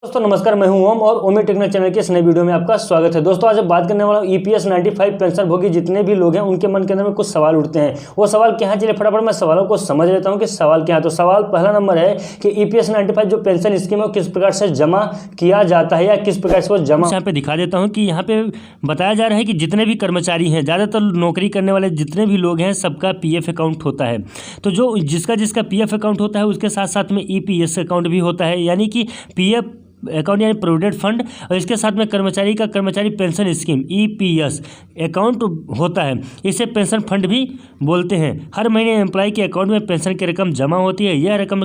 दोस्तों नमस्कार, मैं हूं ओम और ओमी टेक्निकल चैनल के इस नए वीडियो में आपका स्वागत है। दोस्तों आज बात करने वाला हूं ईपीएस 95 पेंशनभोगी जितने भी लोग हैं उनके मन के अंदर में कुछ सवाल उठते हैं। वो सवाल क्या है, चलिए फटाफट मैं सवालों को समझ लेता हूं कि सवाल क्या है। तो सवाल पहला नंबर है कि ईपीएस 95 जो पेंशन स्कीम है वो किस प्रकार से जमा किया जाता है या किस प्रकार से वो जमा। यहाँ पे दिखा देता हूँ कि यहाँ पे बताया जा रहा है कि जितने भी कर्मचारी हैं, ज़्यादातर नौकरी करने वाले जितने भी लोग हैं सबका पीएफ अकाउंट होता है। तो जो जिसका पीएफ अकाउंट होता है उसके साथ साथ में ईपीएस अकाउंट भी होता है, यानी कि पीएफ अकाउंट यानी प्रोविडेंट फंड, और इसके साथ में कर्मचारी का कर्मचारी पेंशन स्कीम ईपीएस अकाउंट होता है। इसे पेंशन फंड भी बोलते हैं। हर महीने एम्प्लॉय के अकाउंट में पेंशन की रकम जमा होती है। यह रकम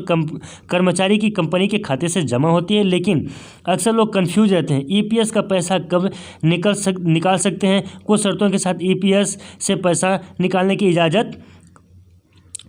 कर्मचारी की कंपनी के खाते से जमा होती है, लेकिन अक्सर लोग कंफ्यूज रहते हैं ईपीएस का पैसा कब निकाल सकते हैं। कुछ शर्तों के साथ ईपीएस से पैसा निकालने की इजाज़त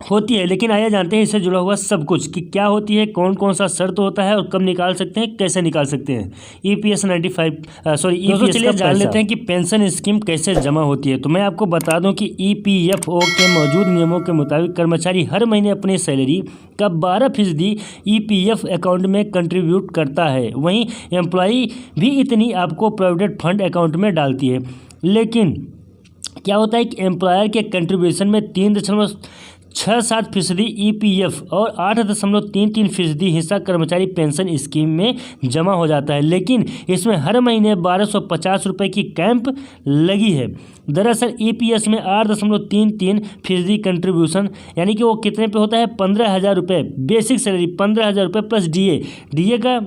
होती है, लेकिन आइए जानते हैं इससे जुड़ा हुआ सब कुछ कि क्या होती है, कौन कौन सा शर्त होता है और कब निकाल सकते हैं, कैसे निकाल सकते हैं ईपीएस 95 चलिए जान लेते हैं कि पेंशन स्कीम कैसे जमा होती है। तो मैं आपको बता दूं कि ईपीएफओ के मौजूद नियमों के मुताबिक कर्मचारी हर महीने अपनी सैलरी का 12% ईपीएफ अकाउंट में कंट्रीब्यूट करता है। वहीं एम्प्लॉई भी इतनी आपको प्रोविडेंट फंड अकाउंट में डालती है। लेकिन क्या होता है कि एम्प्लॉयर के कंट्रीब्यूशन में 3.67% ईपीएफ और 8.33% हिस्सा कर्मचारी पेंशन स्कीम में जमा हो जाता है, लेकिन इसमें हर महीने 1250 रुपये की कैंप लगी है। दरअसल ईपीएस में 8.33% कंट्रीब्यूशन यानी कि वो कितने पे होता है, 15,000 रुपये बेसिक सैलरी, 15,000 रुपये प्लस डीए का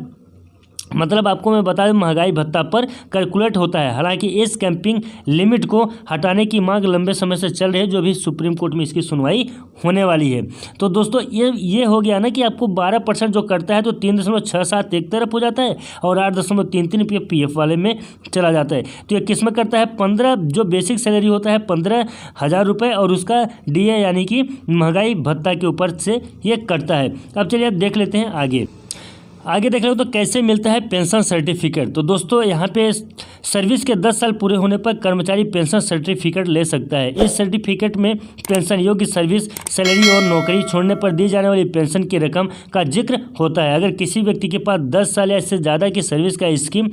मतलब आपको मैं बता दूं महंगाई भत्ता पर कैलकुलेट होता है। हालांकि इस कैंपिंग लिमिट को हटाने की मांग लंबे समय से चल रही है, जो भी सुप्रीम कोर्ट में इसकी सुनवाई होने वाली है। तो दोस्तों ये हो गया ना कि आपको 12% जो करता है तो 3.67 एक तरफ हो जाता है और 8.33 पीएफ वाले में चला जाता है। तो ये किस में करता है, 15 जो बेसिक सैलरी होता है 15,000 रुपये और उसका डीए यानी कि महंगाई भत्ता के ऊपर से ये कटता है। अब चलिए देख लेते हैं आगे देख रहे हो तो कैसे मिलता है पेंशन सर्टिफिकेट। तो दोस्तों यहाँ पे सर्विस के 10 साल पूरे होने पर कर्मचारी पेंशन सर्टिफिकेट ले सकता है। इस सर्टिफिकेट में पेंशन योग्य सर्विस, सैलरी और नौकरी छोड़ने पर दी जाने वाली पेंशन की रकम का जिक्र होता है। अगर किसी व्यक्ति के पास 10 साल या इससे ज़्यादा की सर्विस का स्कीम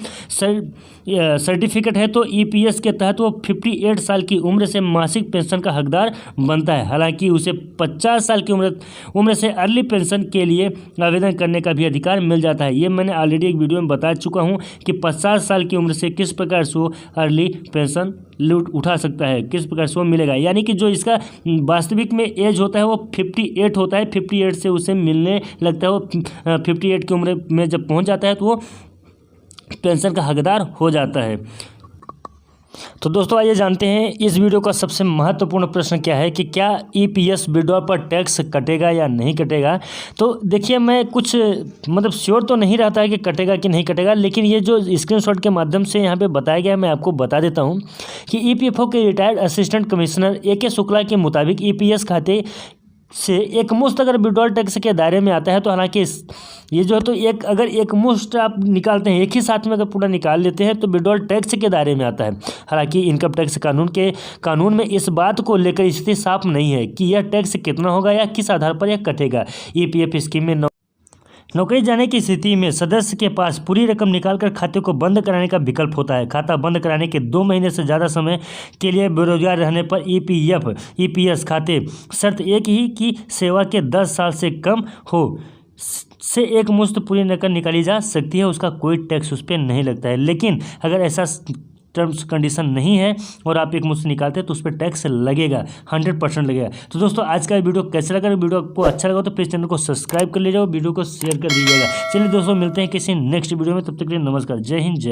सर्टिफिकेट है तो ईपीएस के तहत वो 58 साल की उम्र से मासिक पेंशन का हकदार बनता है। हालांकि उसे 50 साल की उम्र से अर्ली पेंशन के लिए आवेदन करने का भी अधिकार मिल जाता है। ये मैंने ऑलरेडी एक वीडियो में बता चुका हूँ कि 50 साल की उम्र से किस प्रकार से वो अर्ली पेंशन उठा सकता है, किस प्रकार से वो मिलेगा। यानी कि जो इसका वास्तविक में एज होता है वो 58 होता है। 58 से उसे मिलने लगता है। वो 58 की उम्र में जब पहुँच जाता है तो वो पेंशन का हकदार हो जाता है। तो दोस्तों आइए जानते हैं इस वीडियो का सबसे महत्वपूर्ण प्रश्न क्या है कि क्या ईपीएस विड्रॉल पर टैक्स कटेगा या नहीं कटेगा। तो देखिए मैं कुछ मतलब श्योर तो नहीं रहता है कि कटेगा कि नहीं कटेगा, लेकिन ये जो स्क्रीनशॉट के माध्यम से यहाँ पे बताया गया है मैं आपको बता देता हूँ कि ईपीएफओ के retired assistant commissioner A K. Shukla के मुताबिक ईपीएस खाते से एक मुश्त अगर विड्रॉल टैक्स के दायरे में आता है तो हालांकि ये जो है तो अगर एक मुश्त आप निकालते हैं एक ही साथ में अगर पूरा निकाल लेते हैं तो विड्रॉल टैक्स के दायरे में आता है। हालांकि इनकम टैक्स कानून में इस बात को लेकर स्थिति साफ नहीं है कि यह टैक्स कितना होगा या किस आधार पर यह कटेगा। ईपीएफ स्कीम में नौकरी जाने की स्थिति में सदस्य के पास पूरी रकम निकालकर खाते को बंद कराने का विकल्प होता है। खाता बंद कराने के 2 महीने से ज़्यादा समय के लिए बेरोजगार रहने पर ईपीएस खाते शर्त एक ही कि सेवा के 10 साल से कम हो से एक मुश्त पूरी रकम निकाली जा सकती है। उसका कोई टैक्स उस पर नहीं लगता है। लेकिन अगर ऐसा टर्म्स कंडीशन नहीं है और आप एक मुश्त निकालते हैं तो उस पर टैक्स लगेगा, 100% लगेगा। तो दोस्तों आज का वीडियो कैसा लगा, वीडियो आपको अच्छा लगा तो प्लीज़ चैनल को सब्सक्राइब कर लीजिएगा, वीडियो को शेयर कर दीजिएगा। चलिए दोस्तों मिलते हैं किसी नेक्स्ट वीडियो में, तब तक के लिए नमस्कार, जय हिंद जय।